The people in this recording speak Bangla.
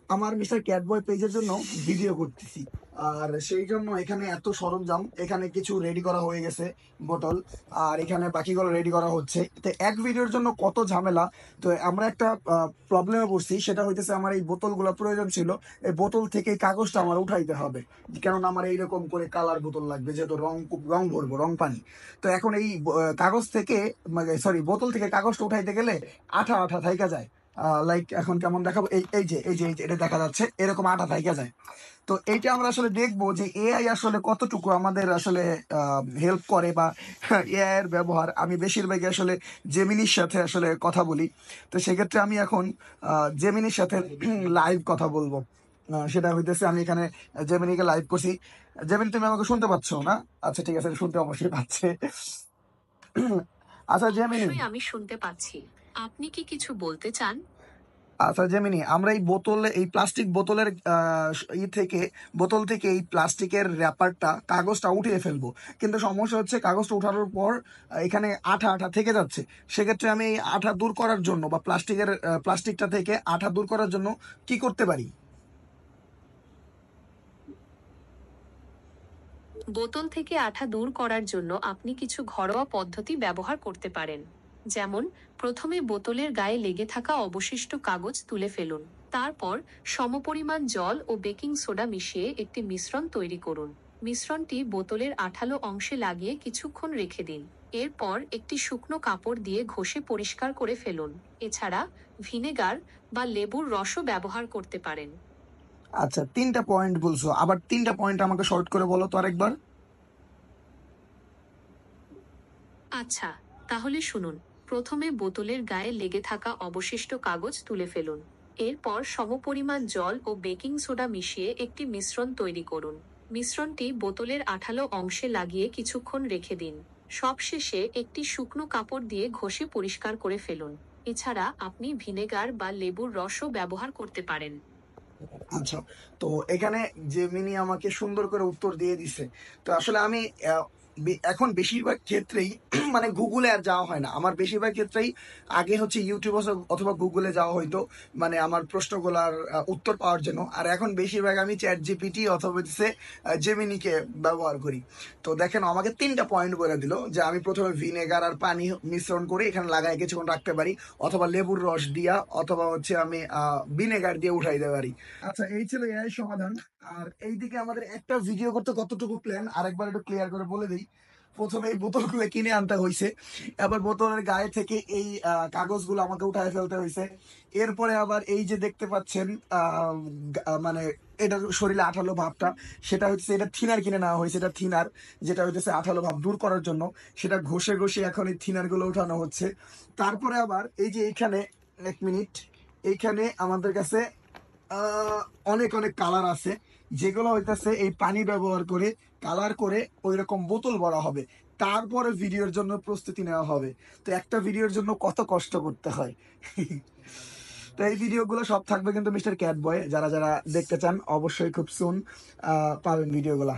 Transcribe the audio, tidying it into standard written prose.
আমার মিস্টার ক্যাটবয় পেজের জন্য ভিডিও করতেছি, আর সেই জন্য এখানে এত সরঞ্জাম, এখানে কিছু রেডি করা হয়ে গেছে বোতল, আর এখানে বাকিগুলো রেডি করা হচ্ছে। তো এক ভিডিওর জন্য কত ঝামেলা। তো আমরা একটা প্রবলেমে পড়ছি, সেটা হইতেছে আমার এই বোতলগুলো প্রয়োজন ছিল, এই বোতল থেকে এই কাগজটা আমার উঠাইতে হবে, কেননা আমার এইরকম করে কালার বোতল লাগবে, যেহেতু রং রং ভরবো, রং পানি। তো এখন এই কাগজ থেকে, সরি, বোতল থেকে কাগজটা উঠাইতে গেলে আঠা আঠা থাইকা যায়। লাইক এখন কেমন দেখাবো, এই যে এটা দেখা যাচ্ছে, এরকম আঠা থাইকা যায়। তো এইটা আমরা আসলে দেখবো যে এআই আসলে কতটুকু আমাদের আসলে হেল্প করে, বা এআই এর ব্যবহার। আমি বেশিরভাগই আসলে জেমিনির সাথে আসলে কথা বলি। তো সেক্ষেত্রে আমি এখন জেমিনির সাথে লাইভ কথা বলবো। সেটা হইতেছে, আমি এখানে জেমিনিকে লাইভ করছি। জেমিনি, তুমি আমাকে শুনতে পাচ্ছ না? আচ্ছা, ঠিক আছে, শুনতে অবশ্যই পাচ্ছে। আচ্ছা জেমিনি, অবশ্যই আমি শুনতে পাচ্ছি। আপনি কি কিছু বলতে চান? আচ্ছা জেমিনি, আমরা এই বোতলে, এই প্লাস্টিক বোতলের থেকে, বোতল থেকে এই প্লাস্টিকের র্যাপারটা, কাগজটা উঠিয়ে ফেলবো, কিন্তু সমস্যা হচ্ছে কাগজটা উঠানোর পর এখানে আঠা আঠা থেকে যাচ্ছে। সেক্ষেত্রে আমি এই আঠা দূর করার জন্য, বা প্লাস্টিকটা থেকে আঠা দূর করার জন্য কি করতে পারি? বোতল থেকে আঠা দূর করার জন্য আপনি কিছু ঘরোয়া পদ্ধতি ব্যবহার করতে পারেন। যেমন, প্রথমে বোতলের গায়ে লেগে থাকা অবশিষ্ট কাগজ তুলে ফেলুন। তারপর সমপরিমাণ জল ও বেকিং সোডা মিশিয়ে একটি মিশ্রণ তৈরি করুন। মিশ্রণটি বোতলের আঠালো অংশে লাগিয়ে কিছুক্ষণ রেখে দিন। এরপর একটি শুকনো কাপড় দিয়ে ঘষে পরিষ্কার করে ফেলুন। এছাড়া ভিনেগার বা লেবুর রসও ব্যবহার করতে পারেন। আচ্ছা, 3টা পয়েন্ট বলছো, আবার 3টা পয়েন্ট আমাকে শর্ট করে বলো তো আরেকবার। আচ্ছা, তাহলে শুনুন। প্রথমে বোতলের গায়ে লেগে থাকা অবশিষ্ট কাগজ তুলে ফেলুন। এরপর সমপরিমাণ জল ও বেকিং সোডা মিশিয়ে একটি মিশ্রণ তৈরি করুন। মিশ্রণটি বোতলের আঠালো অংশে লাগিয়ে কিছুক্ষণ রেখে দিন। সবশেষে একটি শুকনো কাপড় দিয়ে ঘষে পরিষ্কার করে ফেলুন। এছাড়া আপনি ভিনেগার বা লেবুর রসও ব্যবহার করতে পারেন। আচ্ছা, তো এখানে জেমিনি আমাকে সুন্দর করে উত্তর দিয়ে দিছে। তো আসলে আমি এখন বেশিরভাগ ক্ষেত্রেই মানে গুগলে আর যাওয়া হয় না আমার, বেশিরভাগ ক্ষেত্রেই আগে হচ্ছে ইউটিউব অথবা গুগলে যাওয়া হইতো, মানে আমার প্রশ্নগুলার উত্তর পাওয়ার জন্য। আর এখন বেশিরভাগ আমি চ্যাট জিপিটি অথবা হচ্ছে জেমিনিকে ব্যবহার করি। তো দেখেন, আমাকে 3টা পয়েন্ট বলে দিল যে আমি প্রথমে ভিনেগার আর পানি মিশ্রণ করে এখানে লাগাই কিছুক্ষণ রাখতে পারি, অথবা লেবুর রস দিয়া, অথবা হচ্ছে আমি ভিনেগার দিয়ে উঠাই দিতে পারি। আচ্ছা, এই ছিল এআই সমাধান। আর এইদিকে আমাদের একটা ভিডিও করতে কতটুকু প্ল্যান আরেকবার একটু ক্লিয়ার করে বলে দিই। প্রথমে এই বোতলগুলো কিনে আনতে হয়েছে, এবার বোতলের গায়ে থেকে এই কাগজগুলো আমাকে উঠায় ফেলতে হয়েছে। এরপরে আবার এই যে দেখতে পাচ্ছেন মানে এটার শরীরে আঠালো ভাবটা, সেটা হচ্ছে, এটা থিনার কিনে নেওয়া হয়েছে, এটা থিনার, যেটা হচ্ছে আঠালো ভাব দূর করার জন্য। সেটা ঘষে ঘষে এখন এই থিনার গুলো উঠানো হচ্ছে। তারপরে আবার এই যে এইখানে, এক মিনিট, এইখানে আমাদের কাছে অনেক অনেক কালার আছে, যেগুলো হইতেছে এই পানি ব্যবহার করে কালার করে ওই রকম বোতল ভরা হবে, তারপরে ভিডিওর জন্য প্রস্তুতি নেওয়া হবে। তো একটা ভিডিওর জন্য কত কষ্ট করতে হয়। তো এই ভিডিওগুলো সব থাকবে কিন্তু মিস্টার ক্যাট বয়, যারা যারা দেখতে চান অবশ্যই খুব সুন পাবেন ভিডিওগুলা।